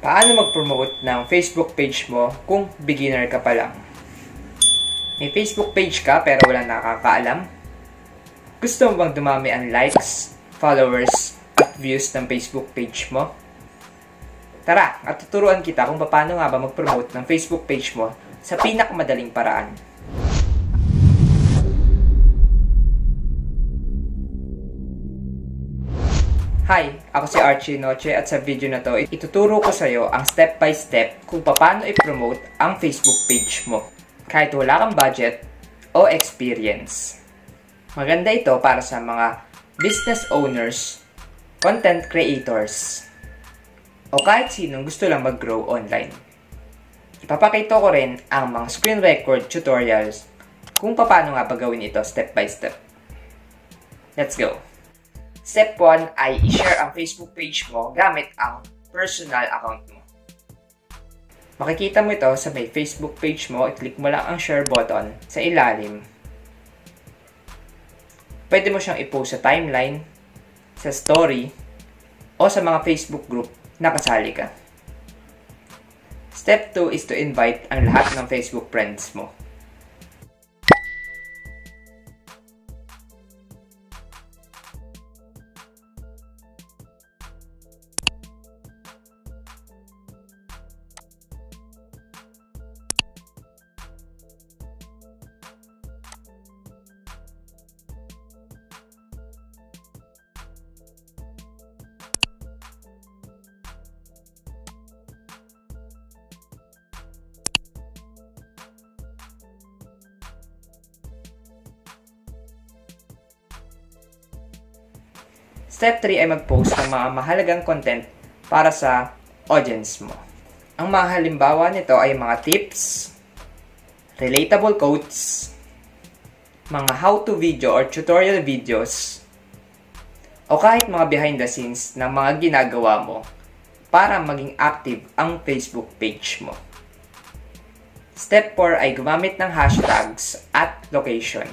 Paano mag-promote ng Facebook page mo kung beginner ka pa lang? May Facebook page ka pero wala nakakaalam? Gusto mo bang dumami ang likes, followers, at views ng Facebook page mo? Tara, at tuturuan kita kung paano nga ba mag-promote ng Facebook page mo sa pinakamadaling paraan. Hi! Ako si Archie Noche at sa video na to, ituturo ko sa iyo ang step by step kung paano i-promote ang Facebook page mo kahit wala kang budget o experience. Maganda ito para sa mga business owners, content creators, o kahit sinong gusto lang mag-grow online. Ipapakita ko rin ang mga screen record tutorials kung paano nga ba gawin ito step by step. Let's go! Step 1 ay i-share ang Facebook page mo gamit ang personal account mo. Makikita mo ito sa may Facebook page mo, i-click mo lang ang share button sa ilalim. Pwede mo siyang i-post sa timeline, sa story, o sa mga Facebook group na kasali ka. Step 2 is to invite ang lahat ng Facebook friends mo. Step 3 ay mag-post ng mga mahalagang content para sa audience mo. Ang mga halimbawa nito ay mga tips, relatable quotes, mga how-to video or tutorial videos, o kahit mga behind the scenes ng mga ginagawa mo para maging active ang Facebook page mo. Step 4 ay gumamit ng hashtags at location.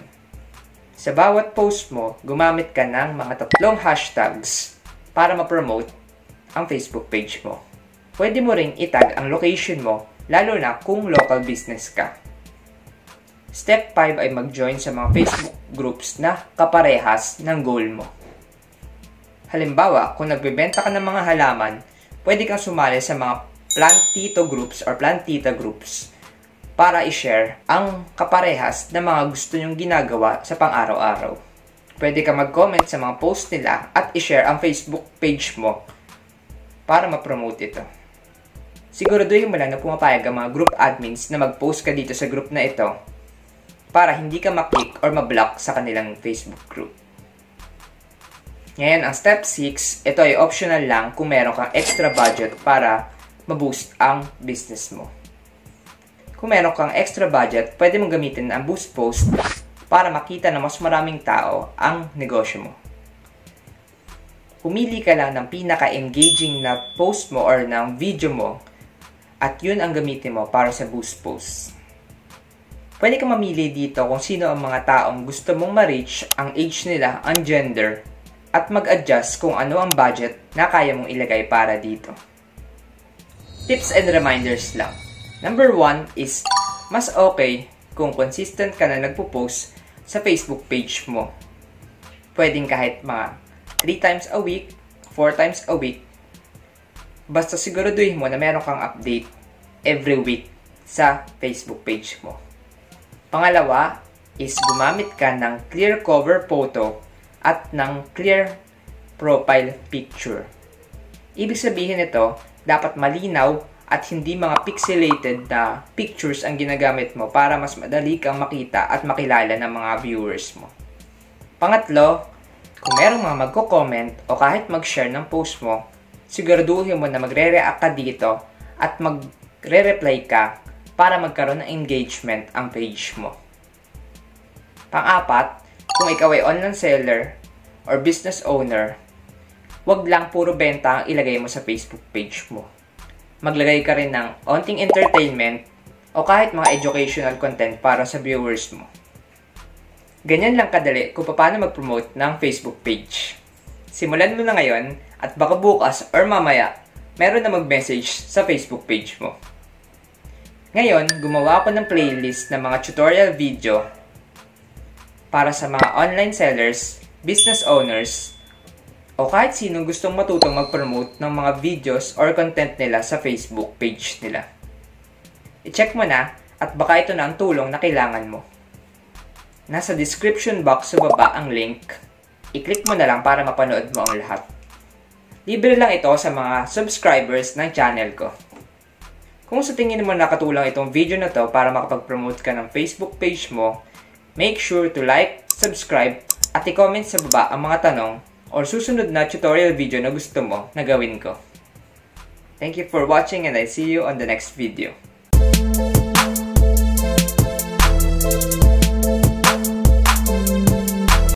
Sa bawat post mo, gumamit ka ng mga 3 hashtags para ma-promote ang Facebook page mo. Pwede mo ring itag ang location mo, lalo na kung local business ka. Step 5 ay mag-join sa mga Facebook groups na kaparehas ng goal mo. Halimbawa, kung nagbebenta ka ng mga halaman, pwede kang sumali sa mga plantito groups or plantita groups para i-share ang kaparehas na mga gusto nyong ginagawa sa pang-araw-araw. Pwede ka mag-comment sa mga post nila at i-share ang Facebook page mo para ma-promote ito. Siguraduhin mo lang na pumapayag ang mga group admins na mag-post ka dito sa group na ito para hindi ka ma-click or ma-block sa kanilang Facebook group. Ngayon, ang step 6, ito ay optional lang kung meron kang extra budget para ma-boost ang business mo. Kung meron kang extra budget, pwede mong gamitin ang boost post para makita ng mas maraming tao ang negosyo mo. Pumili ka lang ng pinaka-engaging na post mo or ng video mo at yun ang gamitin mo para sa boost post. Pwede kang mamili dito kung sino ang mga taong gusto mong ma-reach, ang age nila, ang gender, at mag-adjust kung ano ang budget na kaya mong ilagay para dito. Tips and reminders lang. Number 1 is, mas okay kung consistent ka na nagpo-post sa Facebook page mo. Pwedeng kahit mga 3 times a week, 4 times a week. Basta siguraduhin mo na meron kang update every week sa Facebook page mo. Pangalawa is gumamit ka ng clear cover photo at ng clear profile picture. Ibig sabihin nito, dapat malinaw at hindi mga pixelated na pictures ang ginagamit mo para mas madali kang makita at makilala ng mga viewers mo. Pangatlo, kung merong mga magko-comment o kahit mag-share ng post mo, siguraduhin mo na magre-react ka dito at magre-reply ka para magkaroon ng engagement ang page mo. Pang-apat, kung ikaw ay online seller or business owner, wag lang puro benta ang ilagay mo sa Facebook page mo. Maglagay ka rin ng onting entertainment o kahit mga educational content para sa viewers mo. Ganyan lang kadali kung paano mag-promote ng Facebook page. Simulan mo na ngayon at baka bukas or mamaya meron na mag-message sa Facebook page mo. Ngayon, gumawa ako ng playlist ng mga tutorial video para sa mga online sellers, business owners, o kahit sinong gustong matutong mag-promote ng mga videos or content nila sa Facebook page nila. I-check mo na at baka ito na ang tulong na kailangan mo. Nasa description box sa baba ang link. I-click mo na lang para mapanood mo ang lahat. Libre lang ito sa mga subscribers ng channel ko. Kung sa tingin mo nakatulong itong video na to para makapag-promote ka ng Facebook page mo, make sure to like, subscribe, at i-comment sa baba ang mga tanong or susunod na tutorial video na gusto mo na gawin ko. Thank you for watching and I see you on the next video.